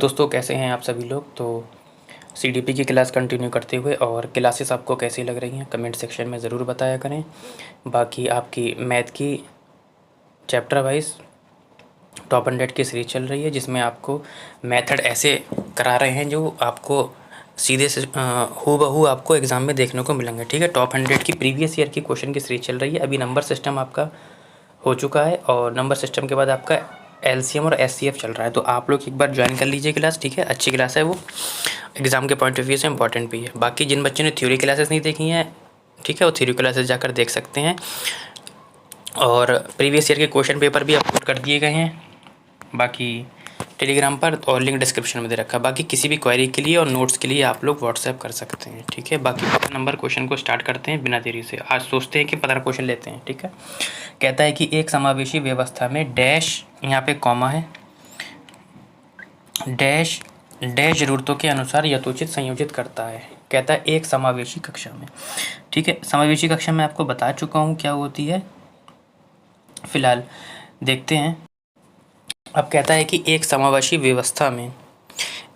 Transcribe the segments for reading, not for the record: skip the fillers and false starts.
दोस्तों कैसे हैं आप सभी लोग। तो सीडीपी की क्लास कंटिन्यू करते हुए और क्लासेस आपको कैसी लग रही हैं कमेंट सेक्शन में ज़रूर बताया करें। बाकी आपकी मैथ की चैप्टर वाइज टॉप 100 की सीरीज चल रही है जिसमें आपको मेथड ऐसे करा रहे हैं जो आपको सीधे से हूबहू आपको एग्ज़ाम में देखने को मिलेंगे। ठीक है, टॉप 100 की प्रीवियस ईयर की क्वेश्चन की सीरीज चल रही है। अभी नंबर सिस्टम आपका हो चुका है और नंबर सिस्टम के बाद आपका एलसीएम और एचसीएफ चल रहा है। तो आप लोग एक बार ज्वाइन कर लीजिए क्लास। ठीक है, अच्छी क्लास है, वो एग्ज़ाम के पॉइंट ऑफ व्यू से इंपॉर्टेंट भी है। बाकी जिन बच्चों ने थ्योरी क्लासेस नहीं देखी हैं, ठीक है, वो थ्योरी क्लासेस जाकर देख सकते हैं और प्रीवियस ईयर के क्वेश्चन पेपर भी अपलोड कर दिए गए हैं बाकी टेलीग्राम पर, और लिंक डिस्क्रिप्शन में दे रखा है। बाकी किसी भी क्वेरी के लिए और नोट्स के लिए आप लोग व्हाट्सएप कर सकते हैं। ठीक है, बाकी 15 नंबर क्वेश्चन को स्टार्ट करते हैं बिना देरी से। आज सोचते हैं कि 15 क्वेश्चन लेते हैं। ठीक है, कहता है कि एक समावेशी व्यवस्था में डैश, यहाँ पे कॉमा है, डैश डैश ज़रूरतों के अनुसार यथोचित संयोजित करता है। कहता है एक समावेशी कक्षा में। ठीक है, समावेशी कक्षा में आपको बता चुका हूँ क्या होती है, फिलहाल देखते हैं। अब कहता है कि एक समावेशी व्यवस्था में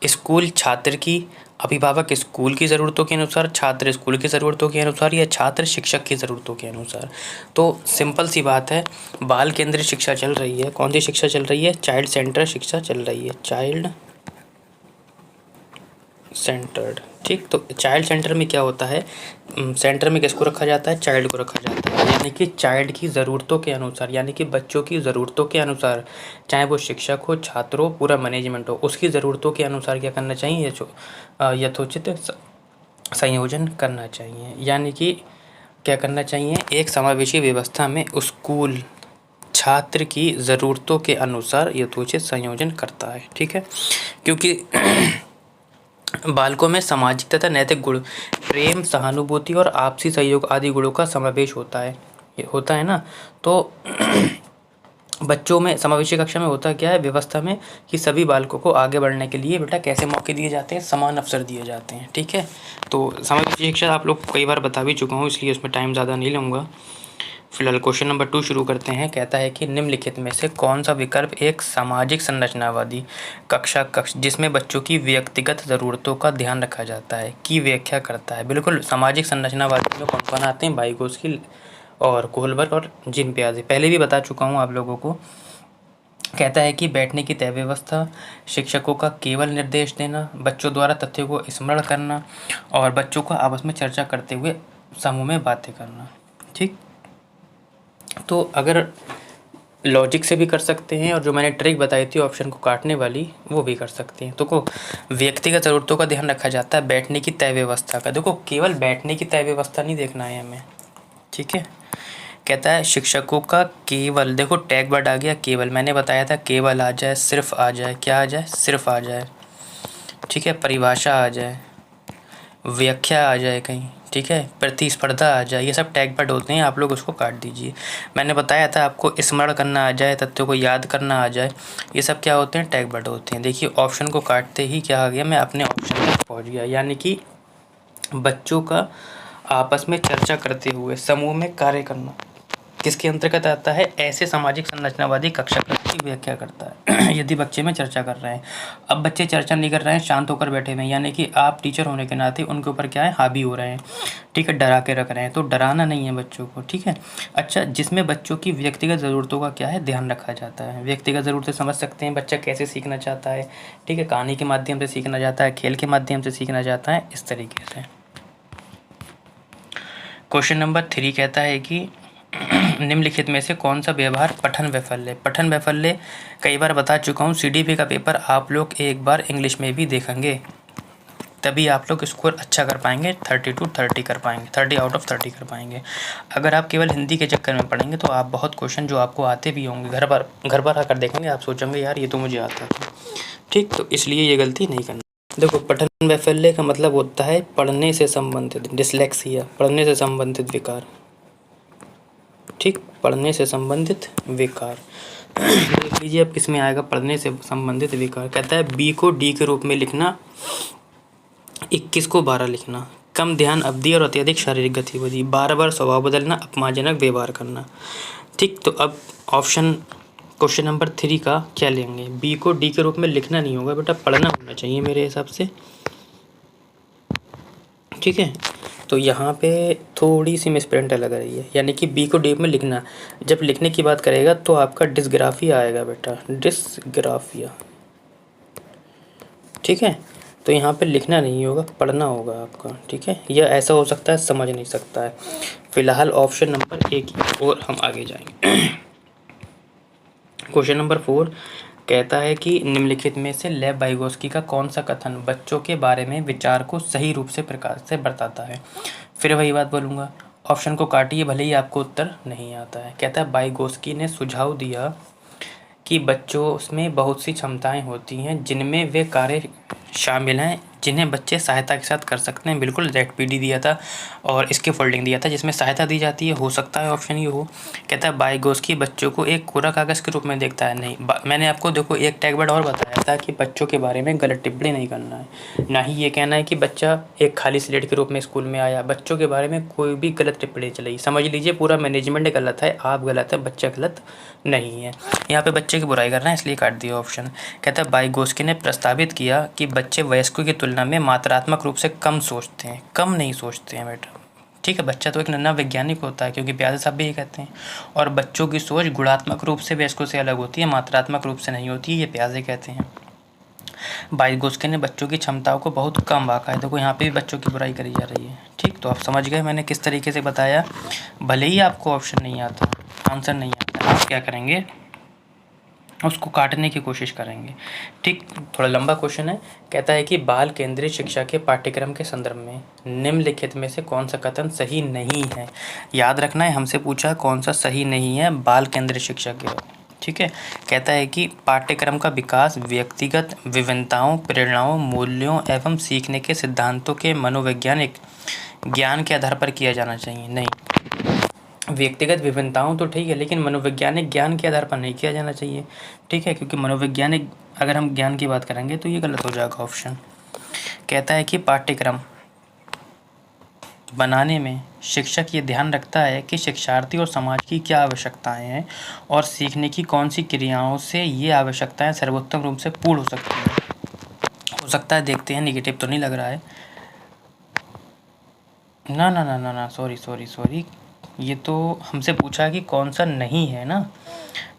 स्कूल छात्र की, अभिभावक स्कूल की ज़रूरतों के अनुसार, छात्र स्कूल की ज़रूरतों के अनुसार, या छात्र शिक्षक की ज़रूरतों के अनुसार। तो सिंपल सी बात है, बाल केंद्रित शिक्षा चल रही है। कौन सी शिक्षा चल रही है? चाइल्ड सेंटर शिक्षा चल रही है, चाइल्ड सेंटर्ड। ठीक, तो चाइल्ड सेंटर में क्या होता है, सेंटर में किसको रखा जाता है? चाइल्ड को रखा जाता है, यानी कि चाइल्ड की ज़रूरतों के अनुसार, यानी कि बच्चों की ज़रूरतों के अनुसार, चाहे वो शिक्षक हो, छात्र हो, पूरा मैनेजमेंट हो, उसकी ज़रूरतों के अनुसार क्या करना चाहिए? यथोचित संयोजन करना चाहिए। यानी कि क्या करना चाहिए? एक समावेशी व्यवस्था में स्कूल छात्र की ज़रूरतों के अनुसार यथोचित संयोजन करता है। ठीक है, क्योंकि बालकों में सामाजिक तथा नैतिक गुण, प्रेम, सहानुभूति और आपसी सहयोग आदि गुणों का समावेश होता है ना। तो बच्चों में समावेशी कक्षा में होता क्या है व्यवस्था में, कि सभी बालकों को आगे बढ़ने के लिए बेटा कैसे मौके दिए जाते हैं? समान अवसर दिए जाते हैं। ठीक है, तो समावेशी शिक्षा आप लोग कई बार बता भी चुका हूँ, इसलिए उसमें टाइम ज़्यादा नहीं लूँगा। फिलहाल क्वेश्चन नंबर 2 शुरू करते हैं। कहता है कि निम्नलिखित में से कौन सा विकल्प एक सामाजिक संरचनावादी कक्ष जिसमें बच्चों की व्यक्तिगत ज़रूरतों का ध्यान रखा जाता है की व्याख्या करता है? बिल्कुल, सामाजिक संरचनावादी में कौन कौन आते हैं? वाइगोत्स्की और कोहलबर्ग और जीन पियाजे, पहले भी बता चुका हूँ आप लोगों को। कहता है कि बैठने की तय व्यवस्था, शिक्षकों का केवल निर्देश देना, बच्चों द्वारा तथ्यों को स्मरण करना और बच्चों को आपस में चर्चा करते हुए समूह में बातें करना। ठीक, तो अगर लॉजिक से भी कर सकते हैं और जो मैंने ट्रिक बताई थी ऑप्शन को काटने वाली, वो भी कर सकते हैं। तो को व्यक्तिगत ज़रूरतों का ध्यान रखा जाता है, बैठने की तय व्यवस्था का। देखो, केवल बैठने की तय व्यवस्था नहीं देखना है हमें। ठीक है, कहता है शिक्षकों का केवल, देखो टैग वर्ड आ गया केवल, मैंने बताया था केवल आ जाए, सिर्फ आ जाए, क्या आ जाए? सिर्फ आ जाए। ठीक है, परिभाषा आ जाए, व्याख्या आ जाए कहीं, ठीक है, प्रतिस्पर्धा आ जाए, ये सब टैग वर्ड होते हैं, आप लोग उसको काट दीजिए। मैंने बताया था आपको स्मरण करना आ जाए, तथ्यों को याद करना आ जाए, ये सब क्या होते हैं? टैग वर्ड होते हैं। देखिए ऑप्शन को काटते ही क्या आ गया, मैं अपने ऑप्शन तक पहुँच गया, यानी कि बच्चों का आपस में चर्चा करते हुए समूह में कार्य करना किसके अंतर्गत आता है? ऐसे सामाजिक संरचनावादी कक्षा की व्याख्या करता है। यदि बच्चे में चर्चा कर रहे हैं, अब बच्चे चर्चा नहीं कर रहे हैं, शांत होकर बैठे हुए हैं, यानी कि आप टीचर होने के नाते उनके ऊपर क्या है? हावी हो रहे हैं। ठीक है, डरा के रख रहे हैं, तो डराना नहीं है बच्चों को। ठीक है, अच्छा, जिसमें बच्चों की व्यक्तिगत ज़रूरतों का क्या है? ध्यान रखा जाता है। व्यक्तिगत ज़रूरतें समझ सकते हैं, बच्चा कैसे सीखना चाहता है। ठीक है, कहानी के माध्यम से सीखना चाहता है, खेल के माध्यम से सीखना चाहता है, इस तरीके से। क्वेश्चन नंबर 3 कहता है कि निम्नलिखित में से कौन सा व्यवहार पठन वैफल्य? पठन वैफल्य कई बार बता चुका हूँ, सीडीपी का पेपर आप लोग एक बार इंग्लिश में भी देखेंगे, तभी आप लोग स्कोर अच्छा कर पाएंगे, 30 to 30 कर पाएंगे, 30 आउट ऑफ 30 कर पाएंगे। अगर आप केवल हिंदी के चक्कर में पढ़ेंगे तो आप बहुत क्वेश्चन जो आपको आते भी होंगे, घर पर आकर देखेंगे, आप सोचेंगे यार ये तो मुझे आता था। ठीक, तो इसलिए ये गलती नहीं करना। देखो, पठन वैफल्य का मतलब होता है पढ़ने से संबंधित, डिसलेक्सिया, पढ़ने से संबंधित विकार। ठीक, पढ़ने से संबंधित विकार। देख लीजिए अब किस में आएगा पढ़ने से संबंधित विकार। कहता है बी को डी के रूप में लिखना, 21 को 12 लिखना, कम ध्यान अवधि और अत्यधिक शारीरिक गतिविधि, बार बार स्वभाव बदलना, अपमानजनक व्यवहार करना। ठीक, तो अब ऑप्शन क्वेश्चन नंबर 3 का क्या लेंगे? बी को डी के रूप में लिखना नहीं होगा बेटा, पढ़ना होना चाहिए मेरे हिसाब से, ठीक है। तो यहाँ पे थोड़ी सी मिसप्रिंट लग रही है, यानी कि बी को डी में लिखना, जब लिखने की बात करेगा तो आपका डिस्ग्राफिया आएगा बेटा, डिस्ग्राफिया, ठीक है। तो यहाँ पे लिखना नहीं होगा, पढ़ना होगा आपका, ठीक है। यह ऐसा हो सकता है समझ नहीं सकता है। फिलहाल ऑप्शन नंबर ए की और हम आगे जाएंगे। क्वेश्चन नंबर 4 कहता है कि निम्नलिखित में से लेव वाइगोस्की का कौन सा कथन बच्चों के बारे में विचार को सही रूप से प्रकाश से बताता है? फिर वही बात बोलूँगा, ऑप्शन को काटिए भले ही आपको उत्तर नहीं आता है। कहता है वाइगोस्की ने सुझाव दिया कि बच्चों में बहुत सी क्षमताएं होती हैं जिनमें वे कार्य शामिल हैं जिन्हें बच्चे सहायता के साथ कर सकते हैं। बिल्कुल जेड दिया था और इसके फोल्डिंग दिया था जिसमें सहायता दी जाती है, हो सकता है ऑप्शन ये हो। कहता है वाइगोस्की बच्चों को एक कोरा कागज़ के रूप में देखता है। नहीं, मैंने आपको देखो एक टैग वर्ड और बताया था कि बच्चों के बारे में गलत टिप्पणी नहीं करना है, ना ही ये कहना है कि बच्चा एक खाली स्लेट के रूप में स्कूल में आया। बच्चों के बारे में कोई भी गलत टिप्पणी चलेगी, समझ लीजिए पूरा मैनेजमेंट गलत है, आप गलत है, बच्चा गलत नहीं है। यहाँ पे बच्चे की बुराई कर रहे हैं इसलिए काट दिया ऑप्शन। कहता है वाइगोस्की ने प्रस्तावित किया कि बच्चे वयस्कों की तुलना में मात्रात्मक रूप से कम सोचते हैं, कम नहीं सोचते हैं बेटा, ठीक है। बच्चा तो एक नन्हा वैज्ञानिक होता है, क्योंकि प्यारे साहब भी यही कहते हैं। और बच्चों की सोच गुणात्मक रूप से वयस्कों से अलग होती है, मात्रात्मक रूप से नहीं होती है, ये प्यारे कहते हैं। वाइगोस्की ने बच्चों की क्षमताओं को बहुत कम आंका है। देखो यहाँ पे भी बच्चों की बुराई करी जा रही है, ठीक। तो आप समझ गए मैंने किस तरीके से बताया। भले ही आपको ऑप्शन नहीं आता, आंसर नहीं आता, आप क्या करेंगे, उसको काटने की कोशिश करेंगे, ठीक। थोड़ा लंबा क्वेश्चन है। कहता है कि बाल केंद्रित शिक्षा के पाठ्यक्रम के संदर्भ में निम्नलिखित में से कौन सा कथन सही नहीं है? याद रखना है, हमसे पूछा कौन सा सही नहीं है बाल केंद्रित शिक्षा के, ठीक है। कहता है कि पाठ्यक्रम का विकास व्यक्तिगत विभिन्नताओं, प्रेरणाओं, मूल्यों एवं सीखने के सिद्धांतों के मनोवैज्ञानिक ज्ञान के आधार पर किया जाना चाहिए। नहीं, व्यक्तिगत विभिन्नताओं तो ठीक है, लेकिन मनोवैज्ञानिक ज्ञान के आधार पर नहीं किया जाना चाहिए, ठीक है। क्योंकि मनोवैज्ञानिक अगर हम ज्ञान की बात करेंगे तो ये गलत हो जाएगा ऑप्शन। कहता है कि पाठ्यक्रम बनाने में शिक्षक ये ध्यान रखता है कि शिक्षार्थी और समाज की क्या आवश्यकताएं हैं और सीखने की कौन सी क्रियाओं से ये आवश्यकताएं सर्वोत्तम रूप से पूर्ण हो सकती हैं। हो सकता है, देखते हैं, निगेटिव तो नहीं लग रहा है। ना ना ना ना ना, सॉरी, ये तो हमसे पूछा कि कौन सा नहीं है ना,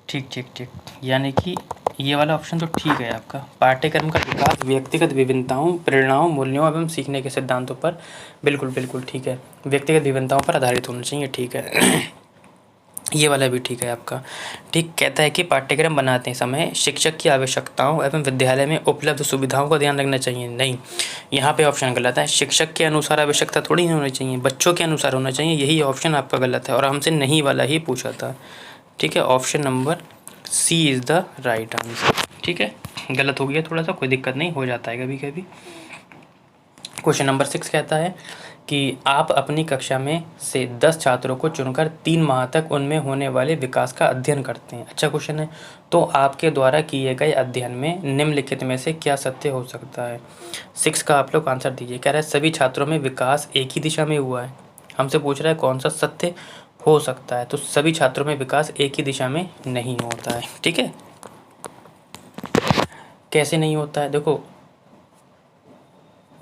ठीक, यानी कि ये वाला ऑप्शन तो ठीक है आपका। पाठ्यक्रम का विकास व्यक्तिगत विभिन्नताओं, प्रेरणाओं, मूल्यों एवं सीखने के सिद्धांतों पर, बिल्कुल ठीक है, व्यक्तिगत विभिन्नताओं पर आधारित होना चाहिए, ठीक है। ये वाला भी ठीक है आपका, ठीक। कहता है कि पाठ्यक्रम बनाते समय शिक्षक की आवश्यकताओं एवं विद्यालय में उपलब्ध सुविधाओं का ध्यान रखना चाहिए। नहीं, यहाँ पे ऑप्शन गलत है। शिक्षक के अनुसार आवश्यकता थोड़ी नहीं होनी चाहिए, बच्चों के अनुसार होना चाहिए, यही ऑप्शन आपका गलत है और हमसे नहीं वाला ही पूछा था, ठीक है। Option number C is the right answer, ठीक है। गलत हो गया थोड़ा सा, कोई दिक्कत नहीं, हो जाता है कभी कभी। क्वेश्चन नंबर 6 कहता है कि आप अपनी कक्षा में से 10 छात्रों को चुनकर 3 माह तक उनमें होने वाले विकास का अध्ययन करते हैं। अच्छा क्वेश्चन है। तो आपके द्वारा किए गए अध्ययन में निम्नलिखित में से क्या सत्य हो सकता है? 6 का आप लोग आंसर दीजिए। कह रहा है सभी छात्रों में विकास एक ही दिशा में हुआ है। हमसे पूछ रहा है कौन सा सत्य हो सकता है, तो सभी छात्रों में विकास एक ही दिशा में नहीं होता है, ठीक है। कैसे नहीं होता है? देखो,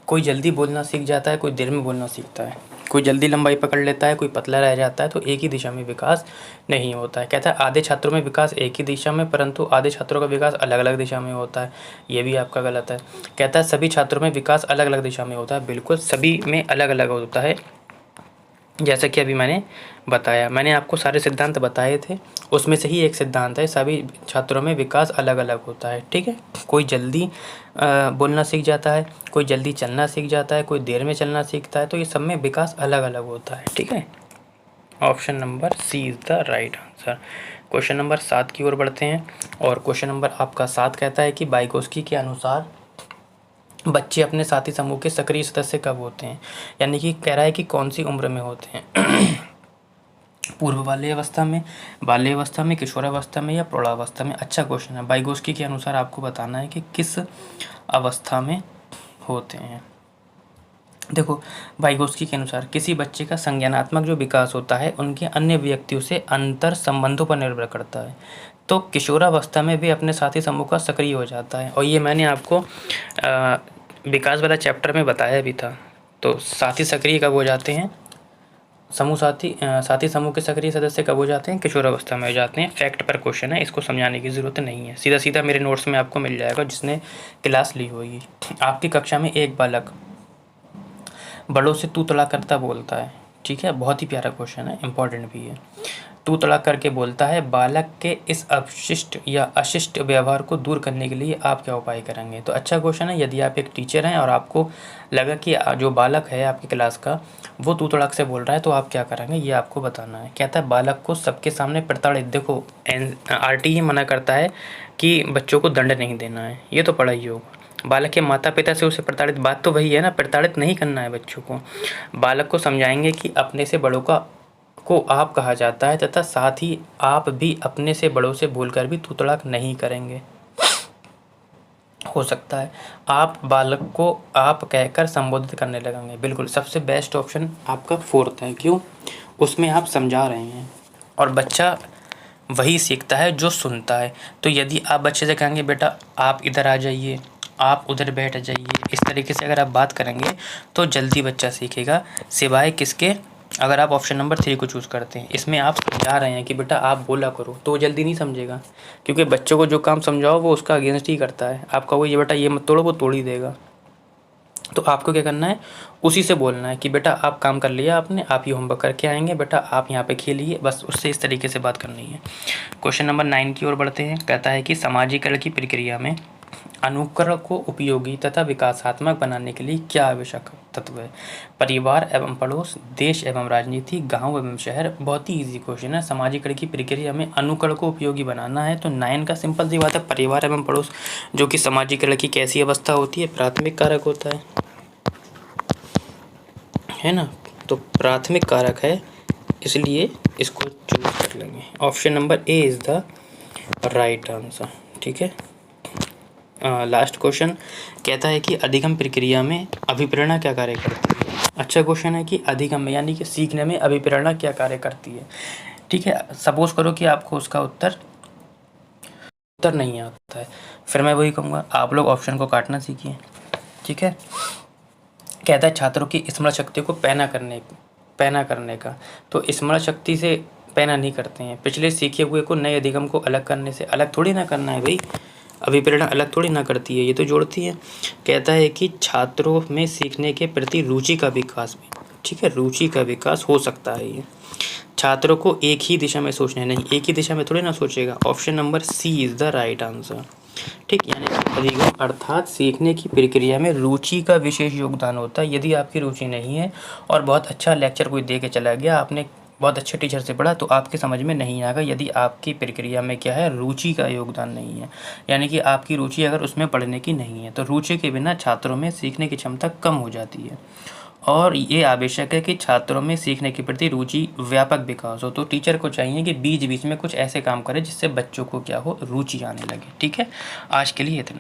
कोई जल्दी बोलना सीख जाता है, कोई देर में बोलना सीखता है, कोई जल्दी लंबाई पकड़ लेता है, कोई पतला रह जाता है, तो एक ही दिशा में विकास नहीं होता है। कहता है आधे छात्रों में विकास एक ही दिशा में, परंतु आधे छात्रों का विकास अलग अलग दिशा में होता है, ये भी आपका गलत है। कहता है सभी छात्रों में विकास अलग अलग दिशा में होता है, बिल्कुल सभी में अलग अलग होता है। जैसा कि अभी मैंने बताया, मैंने आपको सारे सिद्धांत बताए थे, उसमें से ही एक सिद्धांत है सभी छात्रों में विकास अलग अलग होता है, ठीक है। कोई जल्दी बोलना सीख जाता है, कोई जल्दी चलना सीख जाता है, कोई देर में चलना सीखता है, तो ये सब में विकास अलग अलग होता है, ठीक है। Option number C is the right answer. Question number 7 की ओर बढ़ते हैं और क्वेश्चन नंबर आपका 7 कहता है कि वाइगोस्की के अनुसार बच्चे अपने साथी समूह के सक्रिय सदस्य कब होते हैं? यानी कि कह रहा है कि कौन सी उम्र में होते हैं? पूर्व बाल्यावस्था में, किशोरावस्था में या प्रौढ़ावस्था में? अच्छा क्वेश्चन है। वाइगोस्की के अनुसार आपको बताना है कि किस अवस्था में होते हैं। देखो, वाइगोस्की के अनुसार किसी बच्चे का संज्ञानात्मक जो विकास होता है उनके अन्य व्यक्तियों से अंतर संबंधों पर निर्भर करता है। तो किशोरावस्था में वे अपने साथी समूह का सक्रिय हो जाता है। और ये मैंने आपको विकास वाला चैप्टर में बताया भी था। तो साथी सक्रिय कब हो जाते हैं, साथी समूह के सक्रिय सदस्य कब हो जाते हैं, किशोरावस्था में हो जाते हैं। फैक्ट पर क्वेश्चन है, इसको समझाने की ज़रूरत नहीं है, सीधा सीधा मेरे नोट्स में आपको मिल जाएगा जिसने क्लास ली होगी। आपकी कक्षा में एक बालक बड़ों से तू तड़ा करता बोलता है, ठीक है, बहुत ही प्यारा क्वेश्चन है, इंपॉर्टेंट भी है। तू तड़ा करके बोलता है, बालक के इस अशिष्ट या अशिष्ट व्यवहार को दूर करने के लिए आप क्या उपाय करेंगे। तो अच्छा क्वेश्चन है। यदि आप एक टीचर हैं और आपको लगा कि जो बालक है आपकी क्लास का वो तू तड़ाक से बोल रहा है, तो आप क्या करेंगे ये आपको बताना है। कहता है बालक को सबके सामने प्रताड़ित, देखो RT ही मना करता है कि बच्चों को दंड नहीं देना है, ये तो पढ़ा ही होगा। बालक के माता पिता से उसे प्रताड़ित, बात तो वही है ना, प्रताड़ित नहीं करना है बच्चों को। बालक को समझाएंगे कि अपने से बड़ों को आप कहा जाता है तथा साथ ही आप भी अपने से बड़ों से बोलकर भी तू तड़ाक नहीं करेंगे। हो सकता है आप बालक को आप कहकर संबोधित करने लगेंगे। बिल्कुल सबसे बेस्ट ऑप्शन आपका 4th है। क्यों, उसमें आप समझा रहे हैं और बच्चा वही सीखता है जो सुनता है। तो यदि आप बच्चे से कहेंगे बेटा आप इधर आ जाइए, आप उधर बैठ जाइए, इस तरीके से अगर आप बात करेंगे तो जल्दी बच्चा सीखेगा, सिवाय किसके, अगर आप ऑप्शन नंबर 3 को चूज़ करते हैं, इसमें आप समझा रहे हैं कि बेटा आप बोला करो, तो वो जल्दी नहीं समझेगा। क्योंकि बच्चों को जो काम समझाओ वो उसका अगेंस्ट ही करता है। आप कहोगे ये बेटा ये मत तोड़ो, वो तोड़ ही देगा। तो आपको क्या करना है, उसी से बोलना है कि बेटा आप काम कर लिया आपने, आप ये होमवर्क करके आएंगे, बेटा आप यहाँ पे खेलिए, बस उससे इस तरीके से बात करनी है। क्वेश्चन नंबर 9 की ओर बढ़ते हैं। कहता है कि सामाजिकरण की प्रक्रिया में अनुकरण को उपयोगी तथा विकासात्मक बनाने के लिए क्या आवश्यक तत्व है। परिवार एवं पड़ोस, देश एवं राजनीति, गांव एवं शहर। बहुत ही इजी क्वेश्चन है। सामाजिकरण की प्रक्रिया में अनुकरण को उपयोगी बनाना है तो 9 का सिंपल सी बात है, परिवार एवं पड़ोस, जो कि सामाजिकरण की कैसी अवस्था होती है, प्राथमिक कारक होता है ना। तो प्राथमिक कारक है, इसलिए इसको चूज कर लेंगे। Option number A is the right answer, ठीक है। लास्ट क्वेश्चन कहता है कि अधिगम प्रक्रिया में अभिप्रेरणा क्या कार्य करती है। अच्छा क्वेश्चन है कि अधिगम यानी कि सीखने में अभिप्रेरणा क्या कार्य करती है, ठीक है। सपोज करो कि आपको उसका उत्तर नहीं आता है, फिर मैं वही कहूँगा आप लोग ऑप्शन को काटना सीखिए, ठीक है। कहता है छात्रों की स्मरण शक्ति को पैना करने का, तो स्मरण शक्ति से पैना नहीं करते हैं, पिछले सीखे हुए को नए अधिगम को अलग करने से अलग थोड़ी ना करना है भाई। अभिप्रेरणा अलग थोड़ी ना करती है, ये तो जोड़ती है। कहता है कि छात्रों में सीखने के प्रति रुचि का विकास भी, ठीक है, रुचि का विकास हो सकता है। ये छात्रों को एक ही दिशा में सोचने, नहीं एक ही दिशा में थोड़ी ना सोचेगा। Option number C is the right answer, ठीक। यानी अधिगम अर्थात सीखने की प्रक्रिया में रुचि का विशेष योगदान होता है। यदि आपकी रुचि नहीं है और बहुत अच्छा लेक्चर कोई दे के चला गया, आपने बहुत अच्छे टीचर से पढ़ा, तो आपके समझ में नहीं आएगा यदि आपकी प्रक्रिया में क्या है, रुचि का योगदान नहीं है। यानी कि आपकी रुचि अगर उसमें पढ़ने की नहीं है, तो रुचि के बिना छात्रों में सीखने की क्षमता कम हो जाती है। और ये आवश्यक है कि छात्रों में सीखने के प्रति रुचि व्यापक विकास हो। तो टीचर को चाहिए कि बीच बीच में कुछ ऐसे काम करे जिससे बच्चों को क्या हो, रुचि आने लगे, ठीक है। आज के लिए इतना।